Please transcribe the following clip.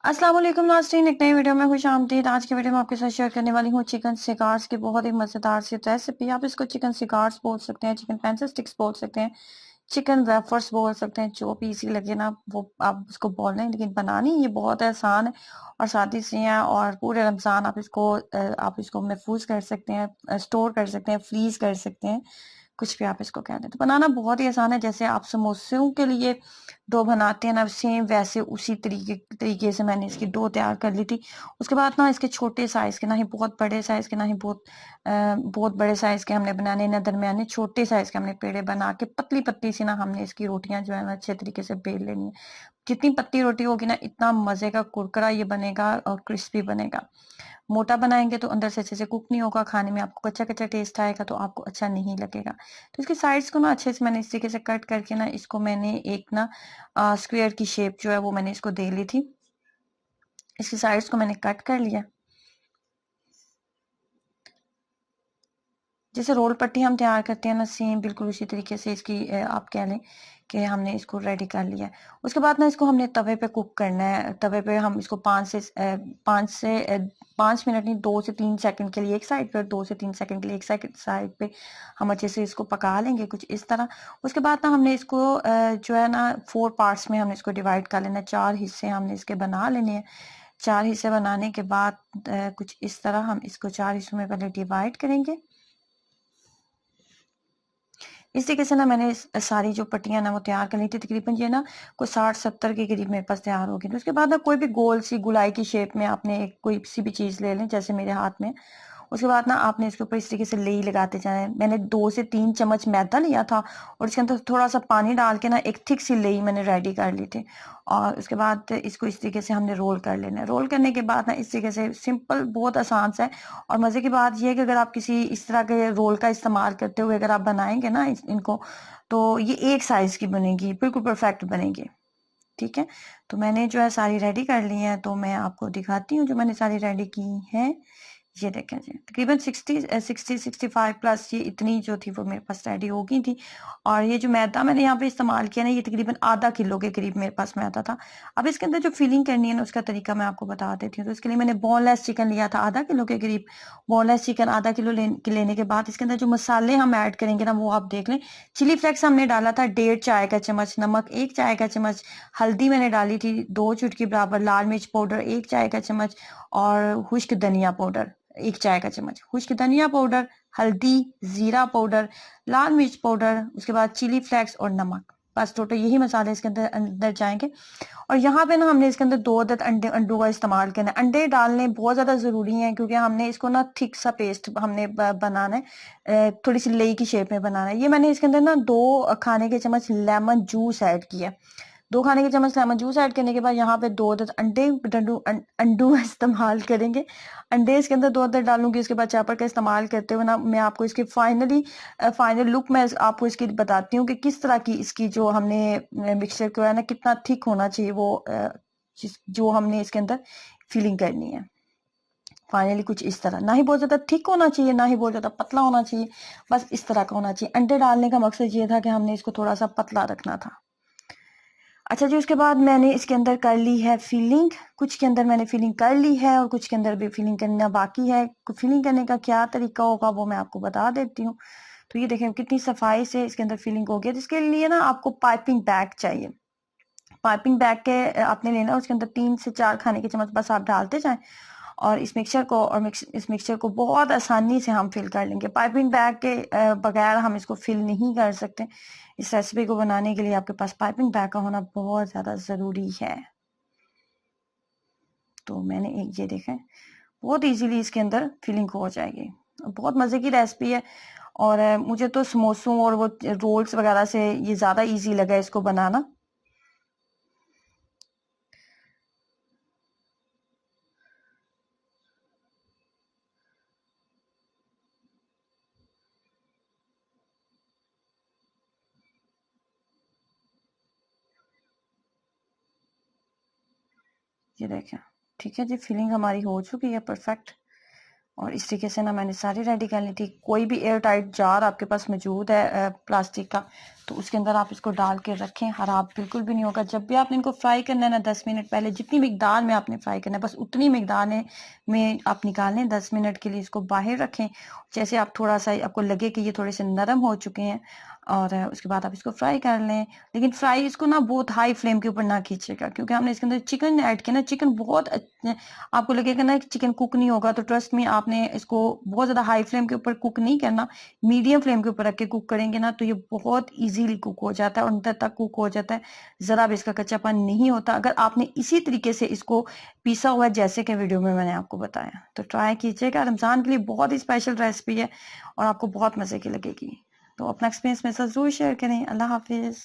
अस्सलाम वालेकुम नाज़रीन, एक नई वीडियो में खुश आमदीद। आज की वीडियो में आपके साथ शेयर करने वाली हूँ चिकन सिगार्स की बहुत ही मज़ेदार सी रेसिपी। आप इसको चिकन सिगार्स बोल सकते हैं, चिकन फैंसी स्टिक्स बोल सकते हैं, चिकन वेफर्स बोल सकते हैं, जो भी इजी लगे ना वो आप उसको बोल रहे हैं। लेकिन बनानी ये बहुत आसान है और सादी सी है, और पूरे रमज़ान आप इसको महफूज कर सकते हैं, स्टोर कर सकते हैं, फ्रीज कर सकते हैं, कुछ भी आप इसको कह दें। तो बनाना बहुत ही आसान है। जैसे आप समोसों के लिए डो बनाते हैं ना, सेम वैसे उसी तरीके से मैंने इसकी डो तैयार कर ली थी। उसके बाद ना इसके छोटे साइज के, ना ही बहुत बड़े साइज के, ना ही बहुत बड़े साइज के हमने बनाने, ना दरमियाने, छोटे साइज के हमने पेड़े बना के पतली पतली सी ना हमने इसकी रोटियां जो है ना अच्छे तरीके से बेल लेनी है। जितनी पतली रोटी होगी ना इतना मजे का कुरकुरा ये बनेगा और क्रिस्पी बनेगा। मोटा बनाएंगे तो अंदर से अच्छे से कुक नहीं होगा, खाने में आपको कच्चा कच्चा टेस्ट आएगा, तो आपको अच्छा नहीं लगेगा। तो इसकी साइड्स को ना अच्छे से मैंने इस तरीके से कट करके ना इसको मैंने एक ना स्क्वायर की शेप जो है वो मैंने इसको दे ली थी। इसकी साइड्स को मैंने कट कर लिया। जैसे रोल पट्टी हम तैयार करते हैं ना, सेम बिल्कुल उसी तरीके से इसकी आप कह लें कि हमने इसको रेडी कर लिया है। उसके बाद ना इसको हमने तवे पे कुक करना है। तवे पे हम इसको 5 मिनट नहीं, 2 से 3 सेकंड के लिए एक साइड पे, 2 से 3 सेकंड के लिए एक साइड पे हम अच्छे से इसको पका लेंगे कुछ इस तरह। उसके बाद ना हमने इसको जो है ना 4 पार्ट्स में हमने इसको डिवाइड कर लेना है। 4 हिस्से हमने इसके बना लेने हैं। 4 हिस्से बनाने के बाद कुछ इस तरह हम इसको 4 हिस्सों में पहले डिवाइड करेंगे। इस तरीके से ना मैंने सारी जो पट्टियां ना वो तैयार कर ली थी। तकरीबन ये ना कोई 60-70 के करीब मेरे पास तैयार होगी। तो उसके बाद ना कोई भी गोल सी गुलाई की शेप में आपने कोई सी भी चीज ले लें, जैसे मेरे हाथ में। उसके बाद ना आपने इसके ऊपर इस तरीके से लेई लगाते जाए। मैंने 2 से 3 चम्मच मैदा लिया था और इसके अंदर थोड़ा सा पानी डाल के ना एक थिक सी लेई मैंने रेडी कर ली थी। और उसके बाद इसको इस तरीके से हमने रोल कर लेना है। रोल करने के बाद ना इस तरीके से सिंपल, बहुत आसान सा है। और मजे की बात यह है कि अगर आप किसी इस तरह के रोल का इस्तेमाल करते हुए अगर आप बनाएंगे ना इनको, तो ये एक साइज की बनेगी, बिल्कुल परफेक्ट बनेगी। ठीक है, तो मैंने जो है सारी रेडी कर ली है, तो मैं आपको दिखाती हूँ जो मैंने सारी रेडी की है। ये देखें जी, तकरीबन 65 प्लस ये इतनी जो थी वो मेरे पास रेडी हो गई थी। और ये जो मैदा मैंने यहाँ पे इस्तेमाल किया ना, ये तकरीबन आधा किलो के करीब मेरे पास मैदा था। अब इसके अंदर जो फिलिंग करनी है ना उसका तरीका मैं आपको बता देती हूँ। तो इसके लिए मैंने बोनलेस चिकन लिया था आधा किलो के करीब। बोनलेस चिकन आधा किलो लेने के बाद इसके अंदर जो मसाले हम ऐड करेंगे ना वो आप देख लें। चिली फ्लेक्स हमने डाला था 1.5 चाय का चम्मच, नमक 1 चाय का चम्मच, हल्दी मैंने डाली थी 2 चुटकी बराबर, लाल मिर्च पाउडर 1 चाय का चम्मच, और खुश्क धनिया पाउडर 1 चाय का चम्मच। खुश्क धनिया पाउडर, हल्दी, जीरा पाउडर, लाल मिर्च पाउडर, उसके बाद चिली फ्लेक्स और नमक। बस टोटल यही मसाले इसके अंदर अंदर जाएंगे। और यहाँ पे ना हमने इसके अंदर 2 अदद अंडों का इस्तेमाल करना है। अंडे डालने बहुत ज्यादा जरूरी हैं, क्योंकि हमने इसको ना थिक सा पेस्ट हमने बनाना है, थोड़ी सी लेई की शेप में बनाना है। ये मैंने इसके अंदर ना 2 खाने के चम्मच लेमन जूस ऐड किया। 2 खाने के चम्मच लेमन जूस ऐड करने के बाद यहाँ पे 2 अदद अंडू इस्तेमाल करेंगे। अंडे इसके अंदर 2 अदद डालूंगी। उसके बाद चापर का इस्तेमाल करते हुए ना मैं आपको इसकी फाइनल लुक मैं आपको इसकी बताती हूँ कि किस तरह की इसकी जो हमने मिक्सचर को है ना कितना थिक होना चाहिए, वो जो हमने इसके अंदर फिलिंग करनी है। फाइनली कुछ इस तरह, ना ही बहुत ज्यादा थिक होना चाहिए, ना ही बहुत ज्यादा पतला होना चाहिए, बस इस तरह का होना चाहिए। अंडे डालने का मकसद ये था कि हमने इसको थोड़ा सा पतला रखना था। अच्छा जी, उसके बाद मैंने इसके अंदर कर ली है फिलिंग। कुछ के अंदर मैंने फिलिंग कर ली है और कुछ के अंदर भी फिलिंग करना बाकी है। फिलिंग करने का क्या तरीका होगा वो मैं आपको बता देती हूँ। तो ये देखें कितनी सफाई से इसके अंदर फिलिंग हो गया। जिसके लिए ना आपको पाइपिंग बैग चाहिए। पाइपिंग बैग के आपने लेना, उसके अंदर 3 से 4 खाने के चम्मच बस आप डालते जाएं, और इस मिक्सचर को बहुत आसानी से हम फिल कर लेंगे। पाइपिंग बैग के बगैर हम इसको फिल नहीं कर सकते। इस रेसिपी को बनाने के लिए आपके पास पाइपिंग बैग का होना बहुत ज्यादा जरूरी है। तो मैंने एक ये देखें, बहुत इजीली इसके अंदर फिलिंग हो जाएगी। बहुत मजे की रेसिपी है। और मुझे तो समोसों और वो रोल्स वगैरह से ये ज्यादा इजी लगा इसको बनाना। ये देखें, ठीक है जी, फिलिंग हमारी हो चुकी है परफेक्ट। और इस तरीके से ना मैंने सारी रेडी कर ली थी। कोई भी एयर टाइट जार आपके पास मौजूद है प्लास्टिक का, तो उसके अंदर आप इसको डाल के रखें, खराब बिल्कुल भी नहीं होगा। जब भी आपने इनको फ्राई करना है ना 10 मिनट पहले जितनी मिकदार में आपने फ्राई करना है बस उतनी मिकदार में आप निकाल लें। 10 मिनट के लिए इसको बाहर रखें। जैसे आप थोड़ा सा आपको लगे कि ये थोड़े से नरम हो चुके हैं और उसके बाद आप इसको फ्राई कर लें। लेकिन फ्राई इसको ना बहुत हाई फ्लेम के ऊपर ना खींचेगा, क्योंकि हमने इसके अंदर चिकन ऐड किया ना। चिकन बहुत आपको लगेगा ना कि चिकन कुक नहीं होगा, तो ट्रस्ट में आपने इसको बहुत ज्यादा हाई फ्लेम के ऊपर कुक नहीं करना। मीडियम फ्लेम के ऊपर रख के कुक करेंगे ना तो ये बहुत इजीली कुक हो जाता है और अंदर तक कुक हो जाता है, जरा भी इसका कच्चापन नहीं होता अगर आपने इसी तरीके से इसको पीसा हुआ है जैसे कि वीडियो में मैंने आपको बताया। तो ट्राई कीजिएगा, रमजान के लिए बहुत ही स्पेशल रेसिपी है और आपको बहुत मजे की लगेगी। तो अपना एक्सपीरियंस मेरे साथ जरूर शेयर करें। अल्लाह हाफिज।